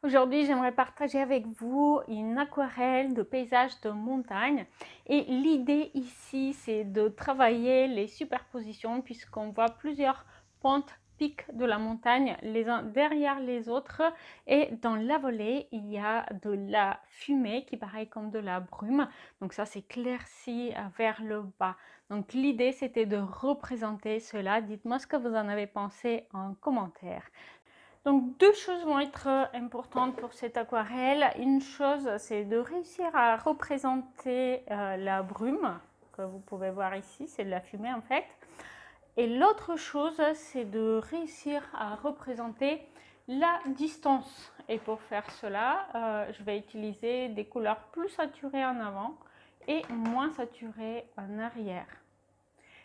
Aujourd'hui, j'aimerais partager avec vous une aquarelle de paysage de montagne. Et l'idée ici, c'est de travailler les superpositions puisqu'on voit plusieurs pentes, pics de la montagne les uns derrière les autres. Et dans la vallée, il y a de la fumée qui paraît comme de la brume. Donc ça s'éclaircit vers le bas. Donc l'idée, c'était de représenter cela. Dites-moi ce que vous en avez pensé en commentaire. Donc deux choses vont être importantes pour cette aquarelle. Une chose, c'est de réussir à représenter la brume que vous pouvez voir ici, c'est de la fumée en fait. Et l'autre chose, c'est de réussir à représenter la distance. Et pour faire cela, je vais utiliser des couleurs plus saturées en avant et moins saturées en arrière.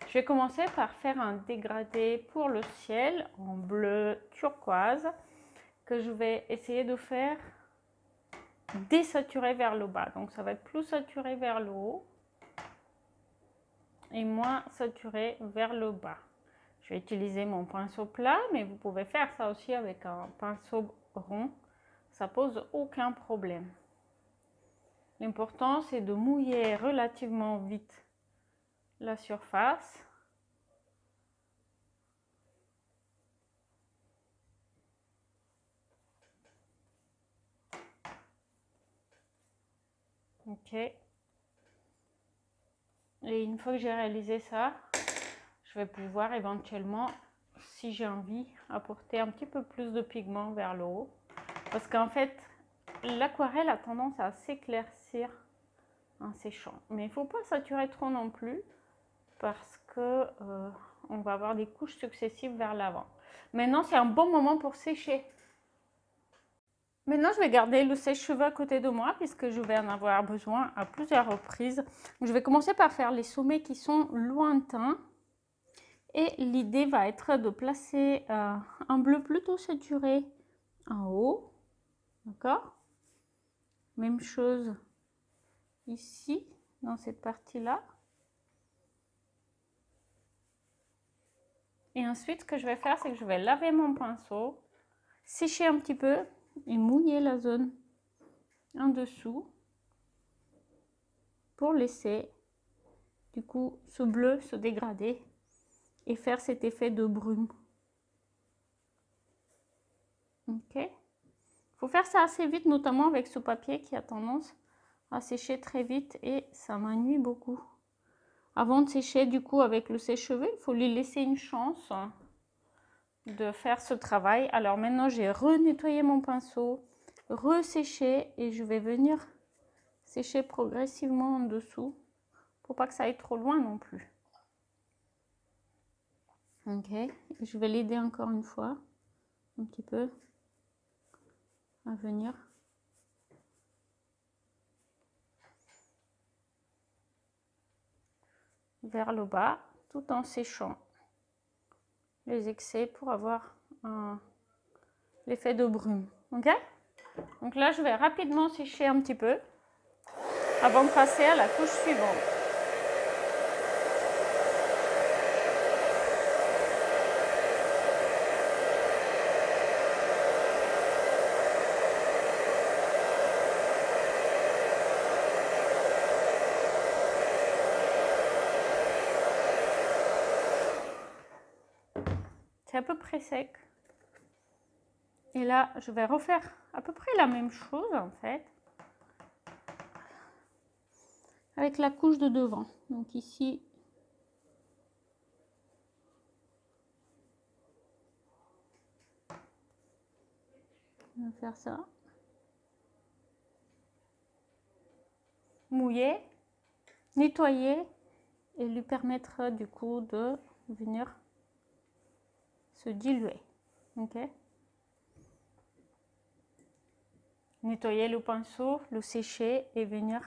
Je vais commencer par faire un dégradé pour le ciel en bleu turquoise que je vais essayer de faire désaturer vers le bas. Donc ça va être plus saturé vers le haut et moins saturé vers le bas. Je vais utiliser mon pinceau plat, mais vous pouvez faire ça aussi avec un pinceau rond. Ça pose aucun problème. L'important, c'est de mouiller relativement vite la surface. Ok. Et une fois que j'ai réalisé ça, je vais pouvoir éventuellement, si j'ai envie, apporter un petit peu plus de pigment vers le haut. Parce qu'en fait, l'aquarelle a tendance à s'éclaircir en séchant. Mais il ne faut pas saturer trop non plus parce que on va avoir des couches successives vers l'avant. Maintenant, c'est un bon moment pour sécher. Maintenant, je vais garder le sèche-cheveux à côté de moi puisque je vais en avoir besoin à plusieurs reprises. Je vais commencer par faire les sommets qui sont lointains. Et l'idée va être de placer un bleu plutôt saturé en haut. D'accord? Même chose ici, dans cette partie-là. Et ensuite, ce que je vais faire, c'est que je vais laver mon pinceau, sécher un petit peu et mouiller la zone en dessous pour laisser du coup ce bleu se dégrader et faire cet effet de brume. Ok? Il faut faire ça assez vite, notamment avec ce papier qui a tendance à sécher très vite et ça m'ennuie beaucoup. Avant de sécher du coup avec le sèche-cheveux, il faut lui laisser une chance de faire ce travail. Alors maintenant j'ai renettoyé mon pinceau, resséché et je vais venir sécher progressivement en dessous pour pas que ça aille trop loin non plus. Ok, je vais l'aider encore une fois un petit peu à venir. Vers le bas tout en séchant les excès pour avoir l'effet de brume. Ok, donc là je vais rapidement sécher un petit peu avant de passer à la couche suivante. C'est à peu près sec. Et là, je vais refaire à peu près la même chose en fait. Avec la couche de devant. Donc ici, on va faire ça. Mouiller, nettoyer et lui permettre du coup de venir se diluer. Ok. Nettoyer le pinceau, le sécher et venir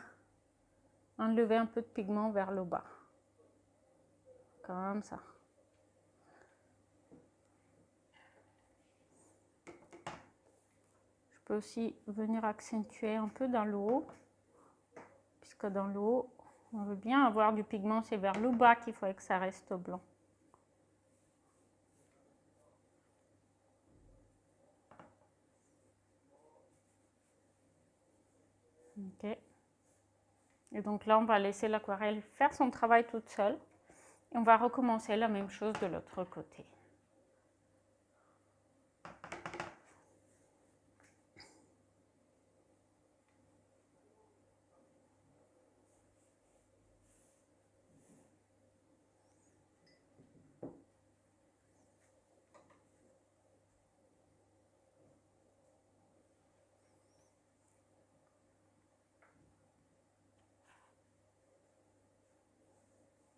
enlever un peu de pigment vers le bas. Comme ça. Je peux aussi venir accentuer un peu dans le haut, puisque dans le haut, on veut bien avoir du pigment, c'est vers le bas qu'il faut que ça reste blanc. Ok. Et donc là, on va laisser l'aquarelle faire son travail toute seule. Et on va recommencer la même chose de l'autre côté.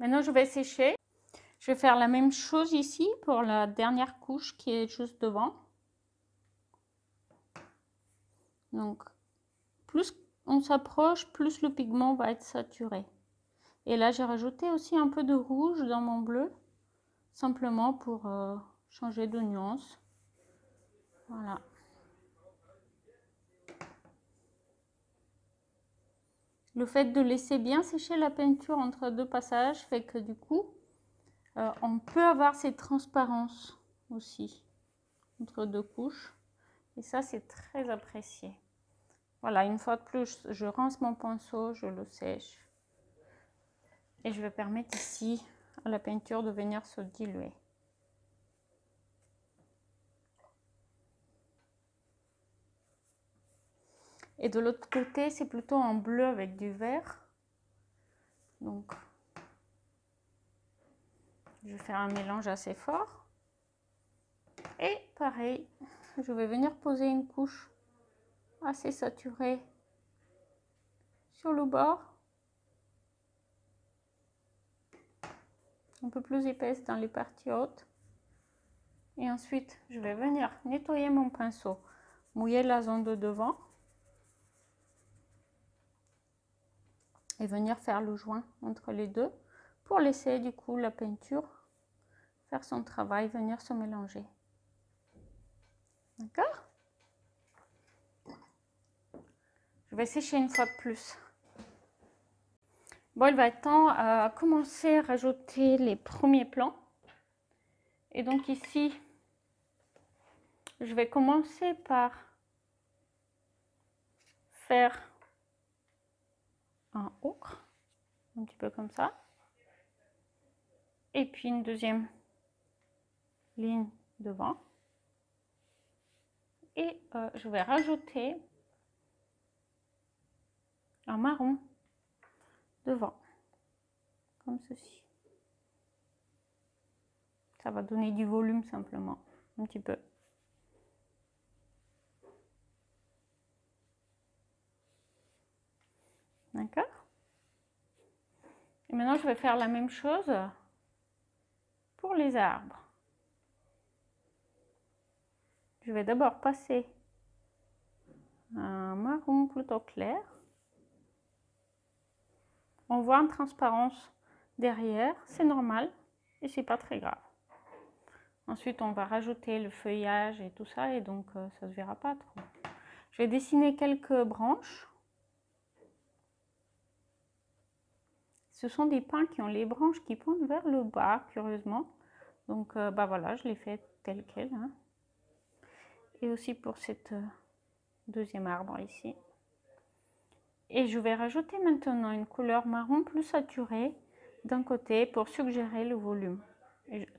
Maintenant, je vais sécher. Je vais faire la même chose ici pour la dernière couche qui est juste devant. Donc, plus on s'approche, plus le pigment va être saturé. Et là, j'ai rajouté aussi un peu de rouge dans mon bleu, simplement pour changer de nuance. Voilà. Le fait de laisser bien sécher la peinture entre deux passages fait que du coup, on peut avoir cette transparence aussi entre deux couches. Et ça, c'est très apprécié. Voilà, une fois de plus, je rince mon pinceau, je le sèche. Et je vais permettre ici à la peinture de venir se diluer. Et de l'autre côté, c'est plutôt en bleu avec du vert. Donc, je vais faire un mélange assez fort. Et pareil, je vais venir poser une couche assez saturée sur le bord. Un peu plus épaisse dans les parties hautes. Et ensuite, je vais venir nettoyer mon pinceau, mouiller la zone de devant. Et venir faire le joint entre les deux pour laisser du coup la peinture faire son travail, venir se mélanger. D'accord? Je vais sécher une fois de plus. Bon, il va être temps à commencer à rajouter les premiers plans. Et donc ici, je vais commencer par faire un ocre, un petit peu comme ça. Et puis une deuxième ligne devant. Et je vais rajouter un marron devant, comme ceci. Ça va donner du volume simplement, un petit peu. D'accord? Et maintenant, je vais faire la même chose pour les arbres. Je vais d'abord passer un marron plutôt clair. On voit une transparence derrière, c'est normal et c'est pas très grave. Ensuite, on va rajouter le feuillage et tout ça et donc ça se verra pas trop. Je vais dessiner quelques branches. Ce sont des pins qui ont les branches qui pointent vers le bas, curieusement. Donc, bah voilà, je l'ai fait tel quel. Hein. Et aussi pour cette deuxième arbre ici. Et je vais rajouter maintenant une couleur marron plus saturée d'un côté pour suggérer le volume.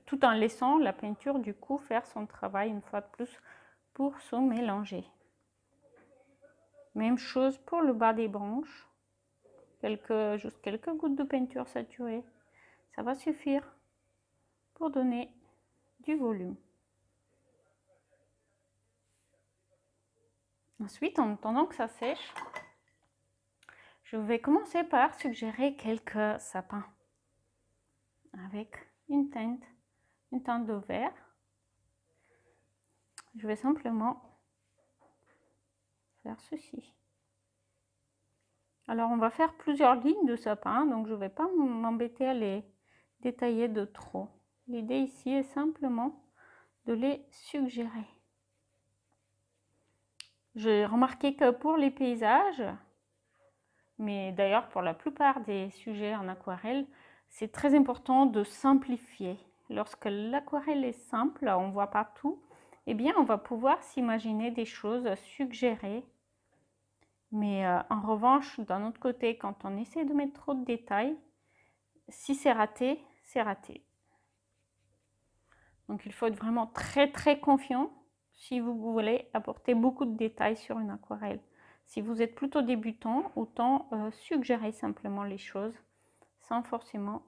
Tout en laissant la peinture du coup faire son travail une fois de plus pour se mélanger. Même chose pour le bas des branches. Juste quelques gouttes de peinture saturée. Ça va suffire pour donner du volume. Ensuite, en attendant que ça sèche, je vais commencer par suggérer quelques sapins avec une teinte de vert. Je vais simplement faire ceci. Alors, on va faire plusieurs lignes de sapins, donc je ne vais pas m'embêter à les détailler de trop. L'idée ici est simplement de les suggérer. J'ai remarqué que pour les paysages, mais d'ailleurs pour la plupart des sujets en aquarelle, c'est très important de simplifier. Lorsque l'aquarelle est simple, on ne voit pas tout, eh bien on va pouvoir s'imaginer des choses suggérées Mais en revanche, d'un autre côté, quand on essaie de mettre trop de détails, si c'est raté, c'est raté. Donc il faut être vraiment très confiant si vous voulez apporter beaucoup de détails sur une aquarelle. Si vous êtes plutôt débutant, autant suggérer simplement les choses sans forcément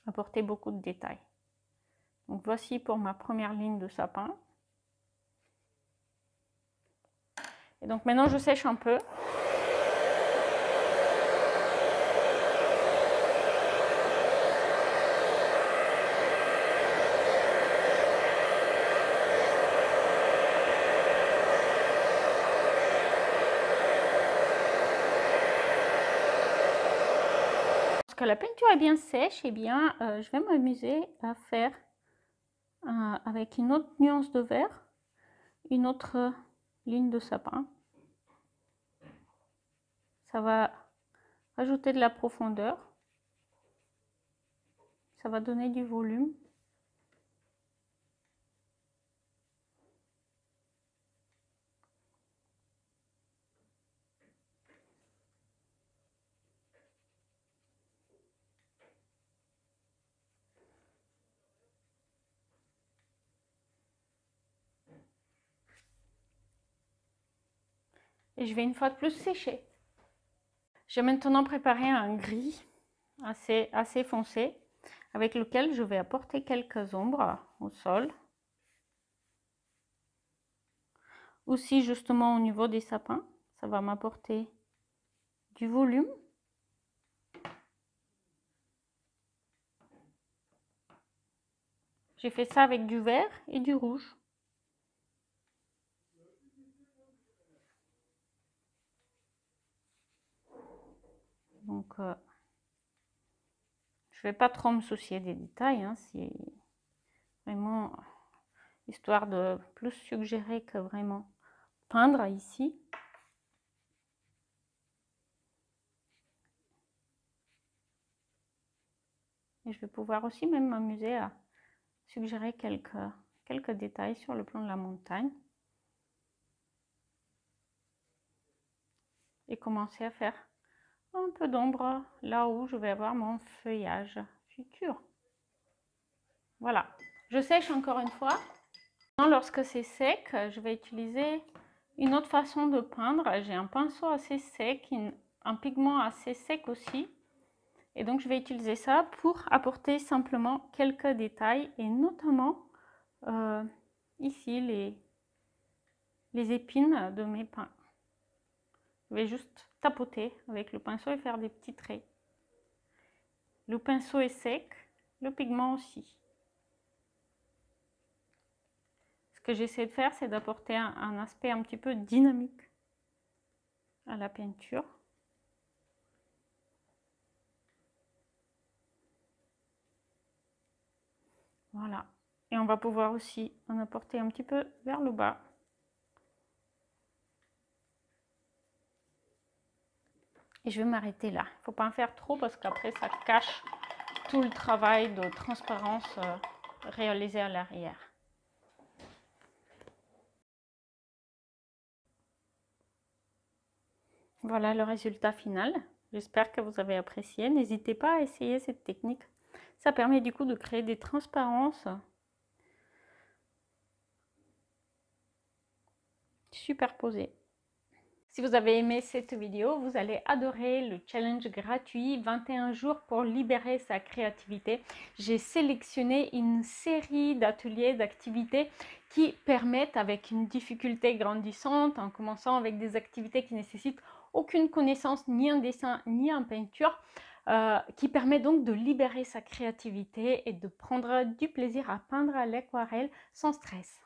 apporter beaucoup de détails. Donc voici pour ma première ligne de sapin. Et donc maintenant je sèche un peu. Lorsque la peinture est bien sèche, eh bien, je vais m'amuser à faire avec une autre nuance de vert, une autre ligne de sapin. Ça va ajouter de la profondeur, ça va donner du volume. Et je vais une fois de plus sécher. J'ai maintenant préparé un gris assez foncé avec lequel je vais apporter quelques ombres au sol. Aussi justement au niveau des sapins, ça va m'apporter du volume. J'ai fait ça avec du vert et du rouge. Donc, je ne vais pas trop me soucier des détails, hein, c'est vraiment histoire de plus suggérer que vraiment peindre ici. Et je vais pouvoir aussi même m'amuser à suggérer quelques détails sur le plan de la montagne. Et commencer à faire un peu d'ombre là où je vais avoir mon feuillage futur. Voilà, je sèche encore une fois. Lorsque c'est sec, je vais utiliser une autre façon de peindre. J'ai un pinceau assez sec, un pigment assez sec aussi. Et donc je vais utiliser ça pour apporter simplement quelques détails et notamment ici les épines de mes pins. Je vais juste tapoter avec le pinceau et faire des petits traits. Le pinceau est sec, le pigment aussi. Ce que j'essaie de faire, c'est d'apporter un aspect un petit peu dynamique à la peinture. Voilà. Et on va pouvoir aussi en apporter un petit peu vers le bas. Et je vais m'arrêter là. Il ne faut pas en faire trop parce qu'après ça cache tout le travail de transparence réalisé à l'arrière. Voilà le résultat final. J'espère que vous avez apprécié. N'hésitez pas à essayer cette technique. Ça permet du coup de créer des transparences superposées. Si vous avez aimé cette vidéo, vous allez adorer le challenge gratuit 21 jours pour libérer sa créativité. J'ai sélectionné une série d'ateliers, d'activités qui permettent, avec une difficulté grandissante, en commençant avec des activités qui nécessitent aucune connaissance ni en dessin ni en peinture, qui permet donc de libérer sa créativité et de prendre du plaisir à peindre à l'aquarelle sans stress.